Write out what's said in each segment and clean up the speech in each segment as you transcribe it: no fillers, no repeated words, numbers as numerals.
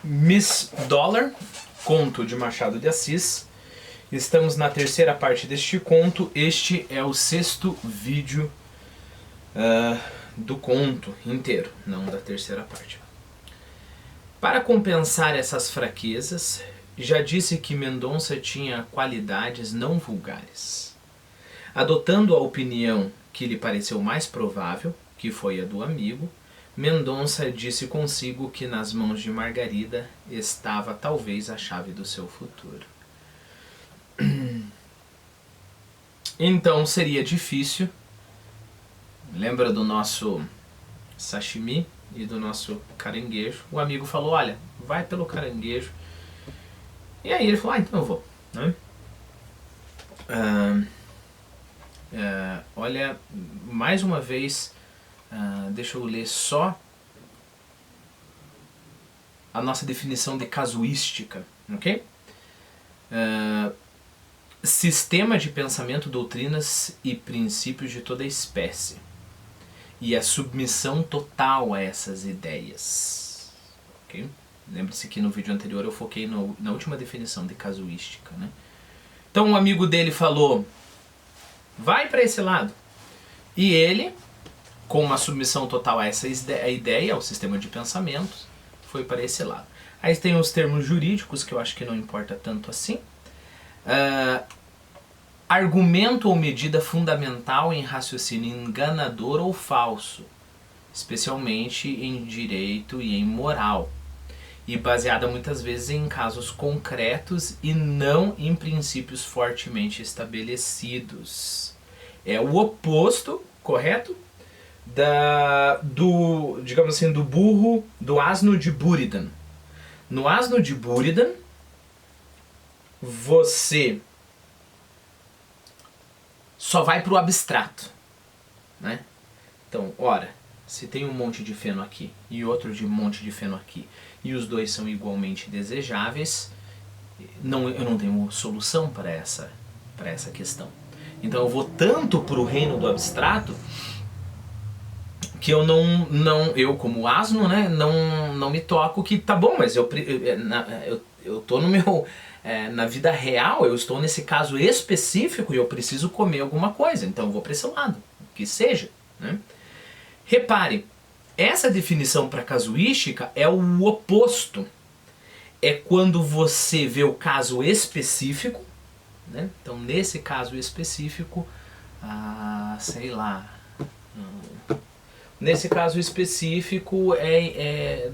Miss Dollar, conto de Machado de Assis. Estamos na terceira parte deste conto. Este é o sexto vídeo do conto inteiro, não da terceira parte. Para compensar essas fraquezas, já disse que Mendonça tinha qualidades não vulgares. Adotando a opinião que lhe pareceu mais provável, que foi a do amigo, Mendonça disse consigo que nas mãos de Margarida estava talvez a chave do seu futuro. Então seria difícil. Lembra do nosso sashimi e do nosso caranguejo? O amigo falou, olha, vai pelo caranguejo. E aí ele falou, então eu vou, né? Olha, mais uma vez, deixa eu ler só a nossa definição de casuística, ok? Sistema de pensamento, doutrinas e princípios de toda espécie. E a submissão total a essas ideias. Okay? Lembre-se que no vídeo anterior eu foquei na última definição de casuística. Né? Então um amigo dele falou, vai para esse lado. E ele, com uma submissão total a essa ideia, ao sistema de pensamentos, foi para esse lado. Aí tem os termos jurídicos, que eu acho que não importa tanto assim. Argumento ou medida fundamental em raciocínio enganador ou falso, especialmente em direito e em moral, e baseada muitas vezes em casos concretos e não em princípios fortemente estabelecidos. É o oposto, correto? Digamos assim, do burro, do asno de Buridan. No asno de Buridan, você só vai para o abstrato, né? Então, ora, se tem um monte de feno aqui e outro de monte de feno aqui, e os dois são igualmente desejáveis, eu não tenho solução para essa questão. Então eu vou tanto para o reino do abstrato que eu como asno, né, não me toco que tá bom, mas eu tô no meu na vida real, eu estou nesse caso específico e eu preciso comer alguma coisa, então eu vou para esse lado, que seja. Né? Repare, essa definição para casuística é o oposto. É quando você vê o caso específico, né? Então nesse caso específico, sei lá... Nesse caso específico,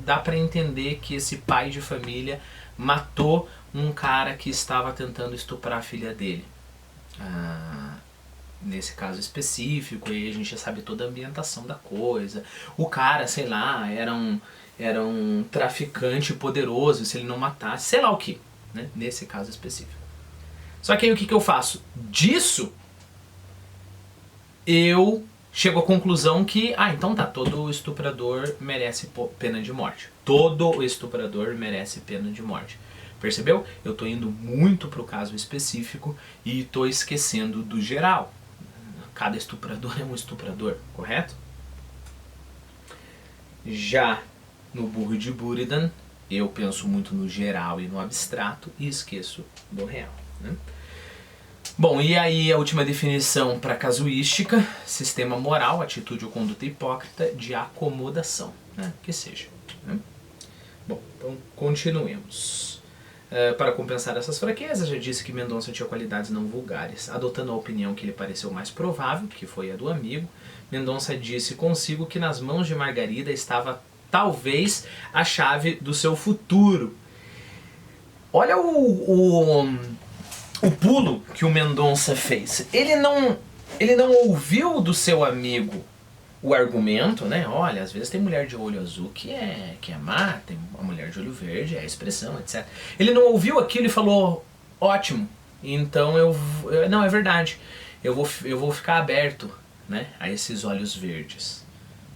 dá para entender que esse pai de família matou um cara que estava tentando estuprar a filha dele. Nesse caso específico, aí a gente já sabe toda a ambientação da coisa. O cara, sei lá, era um traficante poderoso, se ele não matasse, sei lá o que, né? Nesse caso específico. Só que aí o que eu faço? Disso, eu chego à conclusão que, então tá, todo estuprador merece pena de morte. Todo estuprador merece pena de morte. Percebeu? Eu tô indo muito pro caso específico e tô esquecendo do geral. Cada estuprador é um estuprador, correto? Já no burro de Buridan, eu penso muito no geral e no abstrato e esqueço do real. Né? Bom, e aí a última definição para casuística, sistema moral, atitude ou conduta hipócrita de acomodação, né? Que seja. Né? Bom, então continuemos. Para compensar essas fraquezas, já disse que Mendonça tinha qualidades não vulgares. Adotando a opinião que lhe pareceu mais provável, que foi a do amigo, Mendonça disse consigo que nas mãos de Margarida estava talvez a chave do seu futuro. Olha o pulo que o Mendonça fez. Ele não ouviu do seu amigo o argumento, né? Olha, às vezes tem mulher de olho azul que é má, tem uma mulher de olho verde, é a expressão, etc. Ele não ouviu aquilo e falou, ótimo, então não, é verdade, eu vou ficar aberto, né, a esses olhos verdes.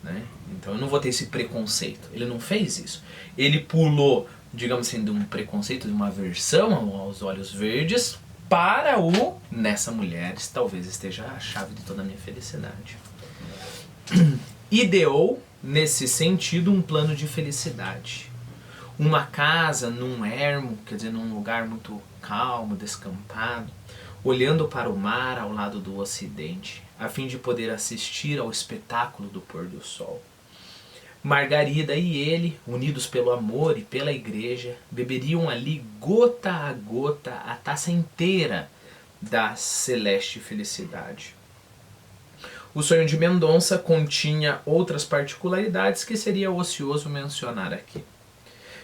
Né? Então eu não vou ter esse preconceito. Ele não fez isso. Ele pulou, digamos assim, de um preconceito, de uma aversão aos olhos verdes para nessa mulher talvez esteja a chave de toda a minha felicidade. Ideou, nesse sentido, um plano de felicidade. uma casa num ermo, quer dizer, num lugar muito calmo, descampado, olhando para o mar ao lado do ocidente, a fim de poder assistir ao espetáculo do pôr do sol. Margarida e ele, unidos pelo amor e pela igreja, beberiam ali gota a gota a taça inteira da celeste felicidade. O sonho de Mendonça continha outras particularidades que seria ocioso mencionar aqui.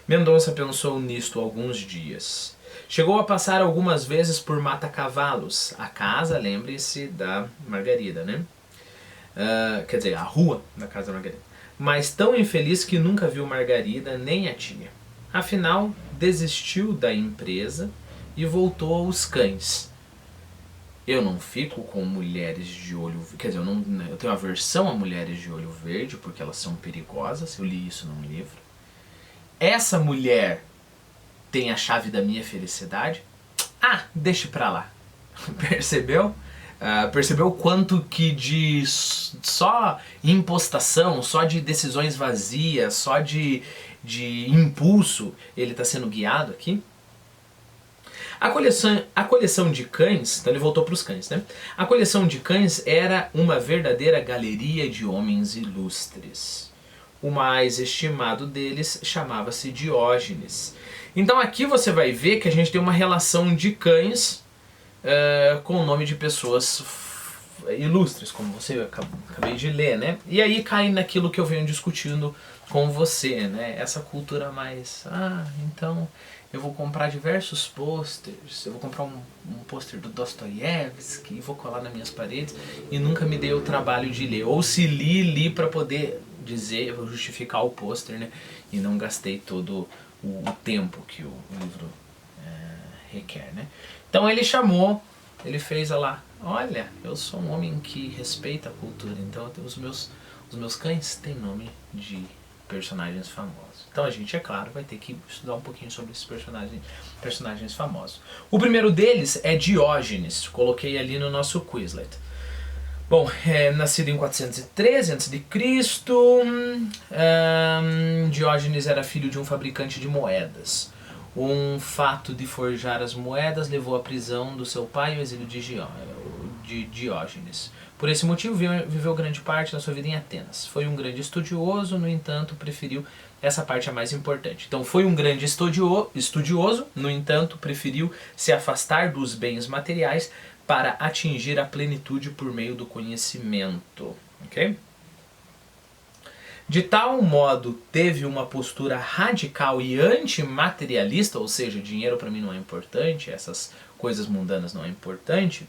Mendonça pensou nisto alguns dias. Chegou a passar algumas vezes por Mata-Cavalos, a casa, lembre-se, da Margarida, né? Quer dizer, a rua da casa da Margarida. Mas tão infeliz que nunca viu Margarida nem a tia. Afinal, desistiu da empresa e voltou aos cães. Eu não fico com mulheres de olho... Quer dizer, eu tenho aversão a mulheres de olho verde, porque elas são perigosas. Eu li isso num livro. Essa mulher tem a chave da minha felicidade? Ah, deixe pra lá. Percebeu? Percebeu o quanto que de só impostação, só de decisões vazias, só de impulso ele está sendo guiado aqui? A coleção de cães, então ele voltou para os cães, né? A coleção de cães era uma verdadeira galeria de homens ilustres. O mais estimado deles chamava-se Diógenes. Então aqui você vai ver que a gente tem uma relação de cães com o nome de pessoas ilustres, como você acabei de ler, né? E aí cai naquilo que eu venho discutindo com você, né? Essa cultura mais... então eu vou comprar diversos posters, eu vou comprar um pôster do Dostoiévski e vou colar nas minhas paredes e nunca me dei o trabalho de ler. Ou se li para poder dizer, vou justificar o pôster, né? E não gastei todo o tempo que o livro requer, né? Então ele chamou, ele fez lá, olha, eu sou um homem que respeita a cultura, então os meus cães têm nome de personagens famosos. Então a gente, é claro, vai ter que estudar um pouquinho sobre esses personagens famosos. O primeiro deles é Diógenes, coloquei ali no nosso Quizlet. Bom, nascido em 413 a.C., Diógenes era filho de um fabricante de moedas. Um fato de forjar as moedas levou à prisão do seu pai e ao exílio de Diógenes. Por esse motivo, viveu grande parte da sua vida em Atenas. Foi um grande estudioso, no entanto, preferiu... Essa parte é a mais importante. Então, foi um grande estudioso, no entanto, preferiu se afastar dos bens materiais para atingir a plenitude por meio do conhecimento. Ok? De tal modo, teve uma postura radical e antimaterialista, ou seja, dinheiro para mim não é importante, essas coisas mundanas não é importante.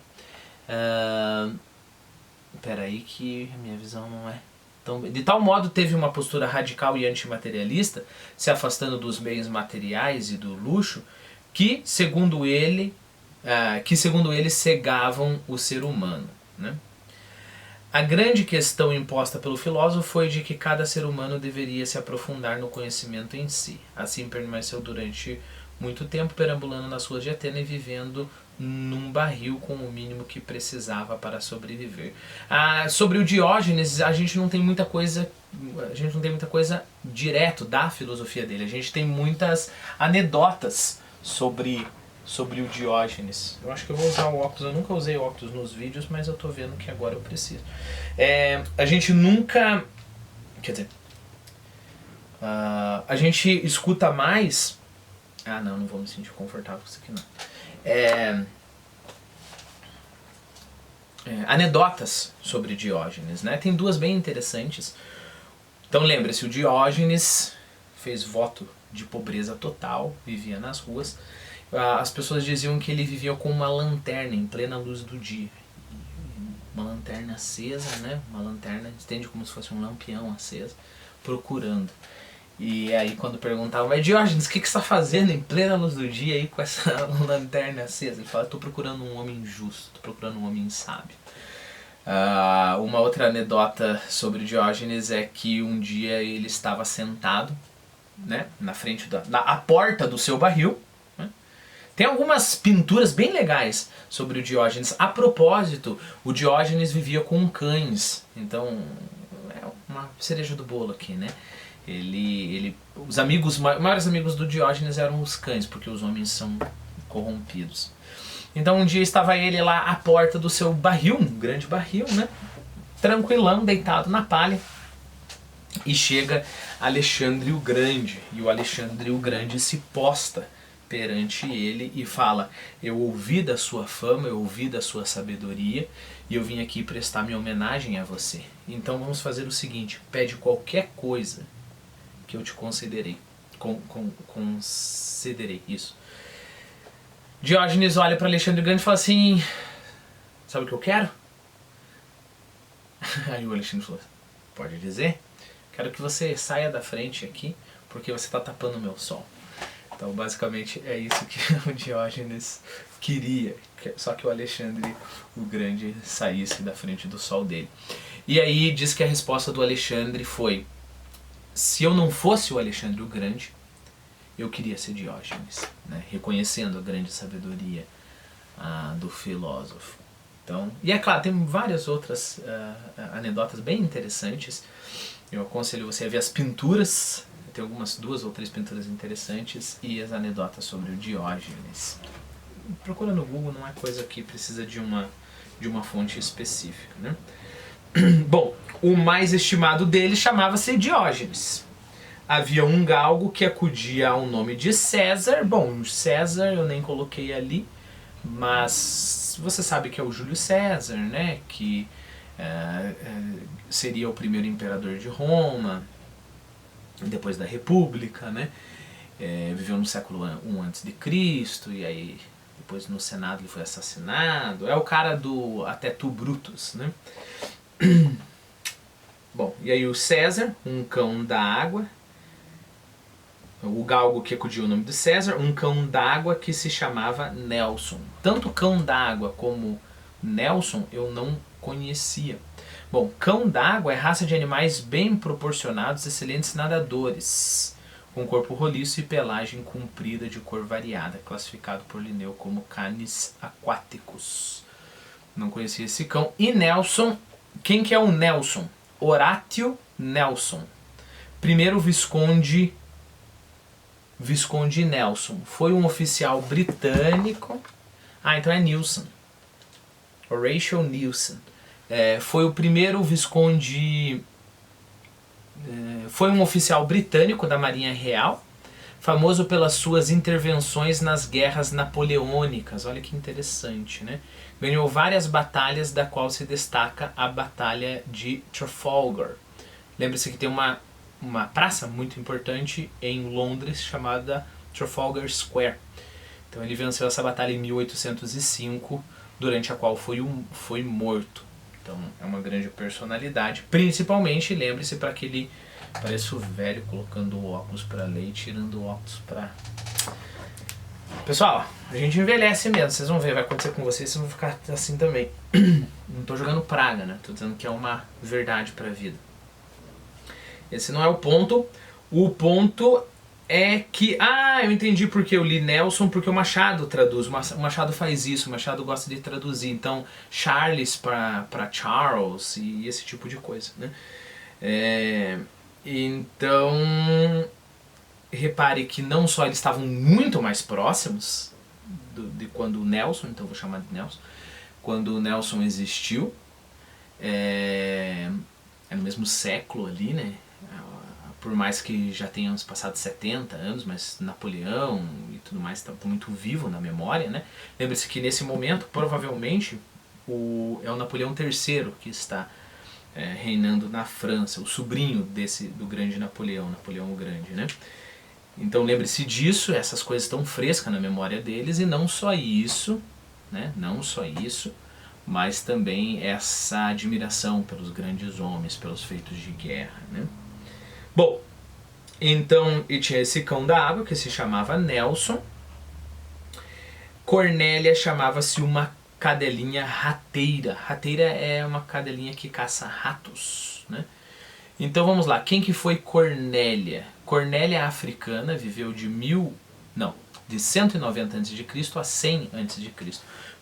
Peraí que a minha visão não é tão... De tal modo, teve uma postura radical e antimaterialista, se afastando dos bens materiais e do luxo, que, segundo ele, cegavam o ser humano, né? A grande questão imposta pelo filósofo foi de que cada ser humano deveria se aprofundar no conhecimento em si. Assim permaneceu durante muito tempo perambulando nas ruas de Atenas e vivendo num barril com o mínimo que precisava para sobreviver. Sobre o Diógenes, a gente não tem muita coisa direto da filosofia dele. A gente tem muitas anedotas sobre o Diógenes. Eu acho que eu vou usar o óculos. Eu nunca usei óculos nos vídeos, mas eu tô vendo que agora eu preciso. A gente nunca... Quer dizer... a gente escuta mais... não vou me sentir confortável com isso aqui não. Anedotas sobre Diógenes, né? Tem duas bem interessantes. Então lembre-se, o Diógenes fez voto de pobreza total, vivia nas ruas. As pessoas diziam que ele vivia com uma lanterna em plena luz do dia. Uma lanterna acesa, né? Uma lanterna, entende, como se fosse um lampião aceso, procurando. E aí quando perguntavam, mas Diógenes, o que você está fazendo em plena luz do dia aí com essa lanterna acesa? Ele fala, estou procurando um homem justo, estou procurando um homem sábio. Uma outra anedota sobre Diógenes é que um dia ele estava sentado, né, na frente à porta do seu barril. Tem algumas pinturas bem legais sobre o Diógenes. A propósito, o Diógenes vivia com cães. Então, é uma cereja do bolo aqui, né? Os maiores amigos do Diógenes eram os cães, porque os homens são corrompidos. Então um dia estava ele lá à porta do seu barril, um grande barril, né? Tranquilão, deitado na palha. E chega Alexandre o Grande. E o Alexandre o Grande se posta perante ele e fala: eu ouvi da sua fama, eu ouvi da sua sabedoria e eu vim aqui prestar minha homenagem a você. Então vamos fazer o seguinte: pede qualquer coisa que eu te concederei. Concederei, isso. Diógenes olha para Alexandre o Grande e fala assim: sabe o que eu quero? Aí o Alexandre falou: pode dizer? Quero que você saia da frente aqui, porque você está tapando o meu sol. Então basicamente é isso que o Diógenes queria, só que o Alexandre o Grande saísse da frente do sol dele. E aí diz que a resposta do Alexandre foi: se eu não fosse o Alexandre o Grande, eu queria ser Diógenes, né? Reconhecendo a grande sabedoria do filósofo. Então, e é claro, tem várias outras anedotas bem interessantes. Eu aconselho você a ver as pinturas, tem algumas 2 ou 3 pinturas interessantes, e as anedotas sobre o Diógenes. Procura no Google, não é coisa que precisa de uma fonte específica, né? Bom, o mais estimado dele chamava-se Diógenes. Havia um galgo que acudia ao nome de César. Bom, César eu nem coloquei ali, mas você sabe que é o Júlio César, né? Que seria o primeiro imperador de Roma, depois da República, né? Viveu no século I a.C., e aí depois no Senado ele foi assassinado. É o cara do até tu Brutus, né? Bom, e aí o César, um cão da água, o galgo que acudiu o nome de César, um cão d'água que se chamava Nelson. Tanto cão d'água como Nelson eu não conhecia. Bom, cão d'água é raça de animais bem proporcionados, excelentes nadadores, com corpo roliço e pelagem comprida de cor variada, classificado por Linneu como canis aquáticos. Não conhecia esse cão. E Nelson, quem que é o Nelson? Horatio Nelson, primeiro Visconde Nelson. Foi um oficial britânico. Então é Nilson. Horatio Nelson. Foi o primeiro Visconde. Foi um oficial britânico da Marinha Real, famoso pelas suas intervenções nas guerras napoleônicas. Olha que interessante, né? Ganhou várias batalhas, da qual se destaca a Batalha de Trafalgar. Lembre-se que tem uma praça muito importante em Londres chamada Trafalgar Square. Então ele venceu essa batalha em 1805, durante a qual foi morto. Então é uma grande personalidade. Principalmente, lembre-se, para aquele... Parece o velho colocando óculos para ler e tirando óculos para... Pessoal, a gente envelhece mesmo, vocês vão ver, vai acontecer com vocês vão ficar assim também. Não tô jogando praga, né? Tô dizendo que é uma verdade para a vida. Esse não é o ponto. O ponto é que... eu entendi porque eu li Nelson, porque o Machado traduz. O Machado faz isso, o Machado gosta de traduzir. Então, Charles para Charles e esse tipo de coisa, né? Então, repare que não só eles estavam muito mais próximos de quando o Nelson, então vou chamar de Nelson, quando o Nelson existiu, é no mesmo século ali, né? Por mais que já tenhamos passado 70 anos, mas Napoleão e tudo mais está muito vivo na memória, né? Lembre-se que nesse momento, provavelmente, é o Napoleão III que está reinando na França, o sobrinho do grande Napoleão o Grande, né? Então lembre-se disso, essas coisas estão frescas na memória deles, e não só isso, né? Não só isso, mas também essa admiração pelos grandes homens, pelos feitos de guerra, né? Bom, então e tinha esse cão da água que se chamava Nelson. Cornélia chamava-se uma cadelinha rateira. Rateira é uma cadelinha que caça ratos, né? Então vamos lá, quem que foi Cornélia? Cornélia africana, viveu de 190 a.C. a 100 a.C.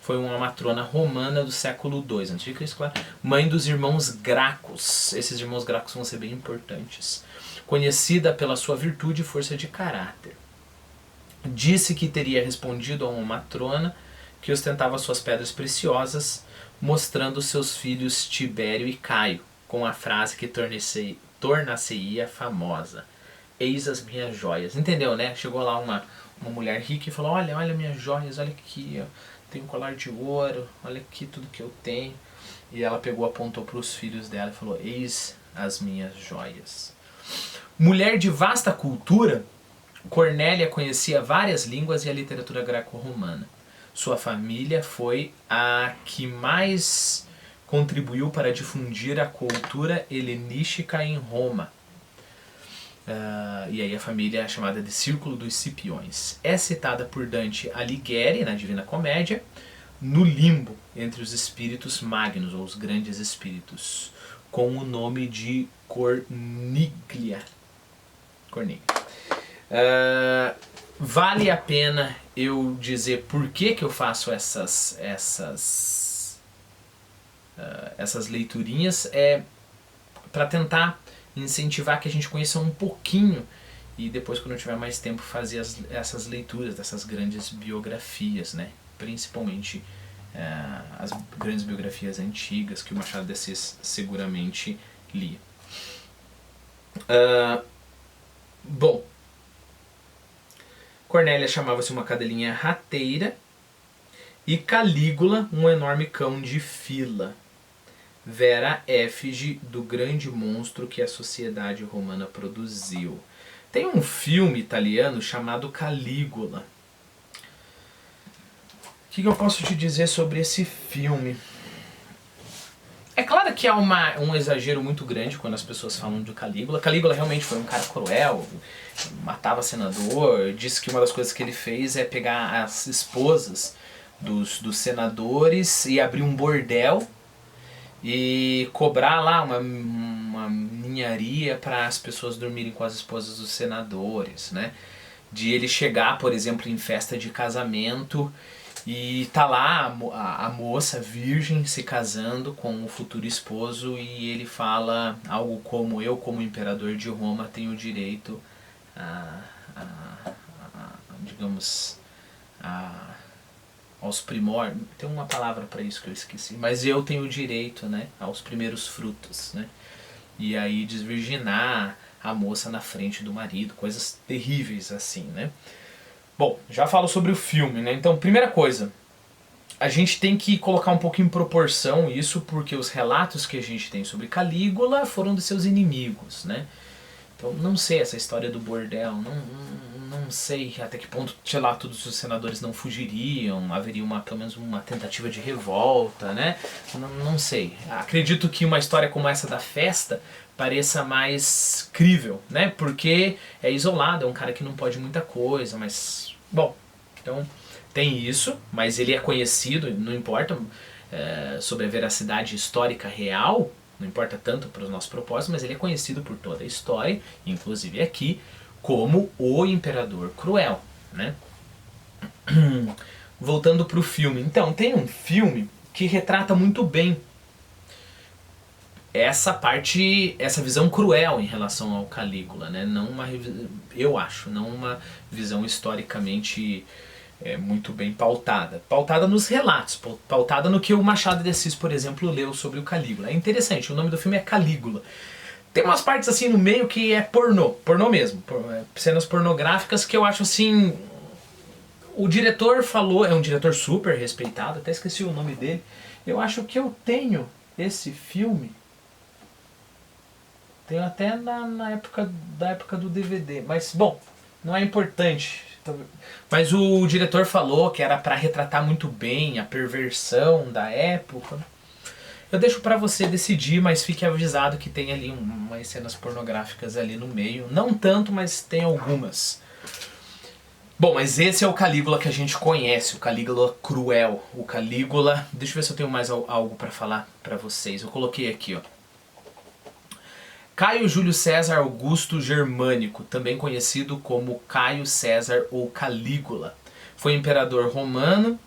Foi uma matrona romana do século II a.C., claro, mãe dos irmãos Gracos. Esses irmãos Gracos vão ser bem importantes. conhecida pela sua virtude e força de caráter. Disse que teria respondido a uma matrona que ostentava suas pedras preciosas, mostrando seus filhos Tibério e Caio, com a frase que tornar-se-ia famosa: eis as minhas joias. Entendeu, né? Chegou lá uma mulher rica e falou: olha minhas joias, olha aqui, ó, tenho um colar de ouro, olha aqui tudo que eu tenho. E ela pegou, apontou para os filhos dela e falou: eis as minhas joias. Mulher de vasta cultura, Cornélia conhecia várias línguas e a literatura greco-romana. Sua família foi a que mais contribuiu para difundir a cultura helenística em Roma. E aí a família é chamada de Círculo dos Cipiões. É citada por Dante Alighieri, na Divina Comédia, no limbo entre os espíritos magnos, ou os grandes espíritos, com o nome de Corniglia. Vale a pena eu dizer por que eu faço essas leiturinhas, para tentar incentivar que a gente conheça um pouquinho e depois, quando eu tiver mais tempo, fazer essas leituras dessas grandes biografias, né? Principalmente as grandes biografias antigas que o Machado de Assis seguramente lia. Bom, Cornélia chamava-se uma cadelinha rateira e Calígula um enorme cão de fila. Vera efígie do grande monstro que a sociedade romana produziu. Tem um filme italiano chamado Calígula. O que eu posso te dizer sobre esse filme? É claro que há um exagero muito grande quando as pessoas falam de Calígula. Calígula realmente foi um cara cruel, matava senador, disse que uma das coisas que ele fez é pegar as esposas dos senadores e abrir um bordel e cobrar lá uma ninharia para as pessoas dormirem com as esposas dos senadores, né? De ele chegar, por exemplo, em festa de casamento e tá lá a moça virgem se casando com o futuro esposo e ele fala algo como: eu, como imperador de Roma, tenho direito aos primórdios. Tem uma palavra para isso que eu esqueci, mas eu tenho direito, né, aos primeiros frutos, né? E aí desvirginar a moça na frente do marido, coisas terríveis assim, né? Bom, já falo sobre o filme, né? Então, primeira coisa, a gente tem que colocar um pouco em proporção isso, porque os relatos que a gente tem sobre Calígula foram de seus inimigos, né? Então, não sei essa história do bordel, não sei até que ponto, sei lá, todos os senadores não fugiriam, haveria pelo menos uma tentativa de revolta, né? Não sei. Acredito que uma história como essa da festa pareça mais crível, né? Porque é isolado, é um cara que não pode muita coisa, mas... Bom, então tem isso, mas ele é conhecido, não importa sobre a veracidade histórica real, não importa tanto para os nossos propósitos, mas ele é conhecido por toda a história, inclusive aqui, como o Imperador Cruel, né? Voltando para o filme. Então, tem um filme que retrata muito bem essa visão cruel em relação ao Calígula, né? Eu acho, não uma visão historicamente muito bem pautada. Pautada nos relatos, pautada no que o Machado de Assis, por exemplo, leu sobre o Calígula. É interessante, o nome do filme é Calígula. Tem umas partes assim no meio que é pornô mesmo, cenas pornográficas que eu acho assim... O diretor falou, é um diretor super respeitado, até esqueci o nome dele. Eu acho que eu tenho esse filme, tenho até na época do DVD, mas bom, não é importante. Mas o diretor falou que era para retratar muito bem a perversão da época. Eu deixo pra você decidir, mas fique avisado que tem ali umas cenas pornográficas ali no meio. Não tanto, mas tem algumas. Bom, mas esse é o Calígula que a gente conhece, o Calígula cruel. O Calígula... Deixa eu ver se eu tenho mais algo pra falar pra vocês. Eu coloquei aqui, ó. Caio Júlio César Augusto Germânico, também conhecido como Caio César ou Calígula. Foi imperador romano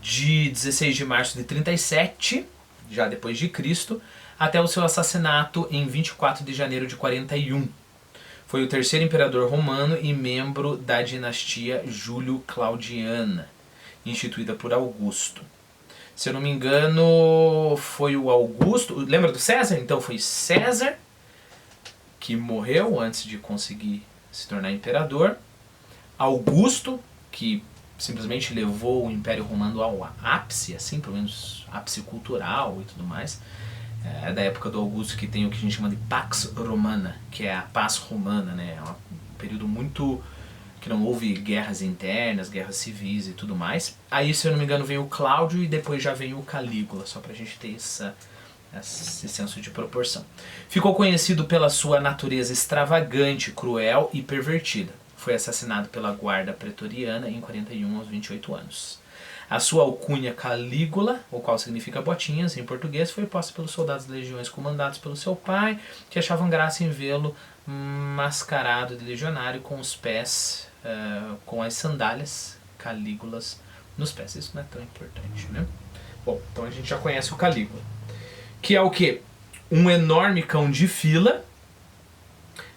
de 16 de março de 37, já depois de Cristo, até o seu assassinato em 24 de janeiro de 41. Foi o terceiro imperador romano e membro da dinastia Júlio-Claudiana, instituída por Augusto. Se eu não me engano, foi o Augusto... Lembra do César? Então foi César, que morreu antes de conseguir se tornar imperador. Augusto, que simplesmente levou o Império Romano ao ápice, assim, pelo menos ápice cultural e tudo mais. É da época do Augusto que tem o que a gente chama de Pax Romana, que é a paz romana, né? É um período muito... que não houve guerras internas, guerras civis e tudo mais. Aí, se eu não me engano, veio o Cláudio e depois já veio o Calígula, só pra gente ter esse senso de proporção. Ficou conhecido pela sua natureza extravagante, cruel e pervertida. Foi assassinado pela guarda pretoriana em 41 aos 28 anos. A sua alcunha Calígula, o qual significa botinhas em português, foi posta pelos soldados de legiões comandados pelo seu pai, que achavam graça em vê-lo mascarado de legionário com os pés, com as sandálias Calígulas nos pés. Isso não é tão importante, né? Bom, então a gente já conhece o Calígula. Que é o quê? Um enorme cão de fila,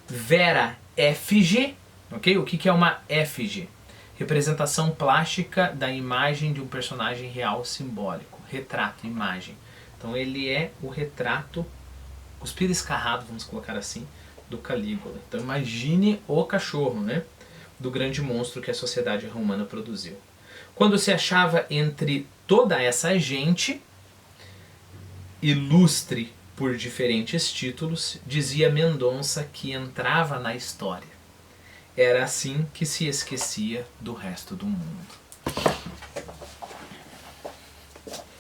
vera efígie, ok? O que é uma efígie? Representação plástica da imagem de um personagem real simbólico. Retrato, imagem. Então ele é o retrato, cuspido escarrado, vamos colocar assim, do Calígula. Então imagine o cachorro, né? Do grande monstro que a sociedade romana produziu. Quando se achava entre toda essa gente, ilustre por diferentes títulos, dizia Mendonça que entrava na história. Era assim que se esquecia do resto do mundo.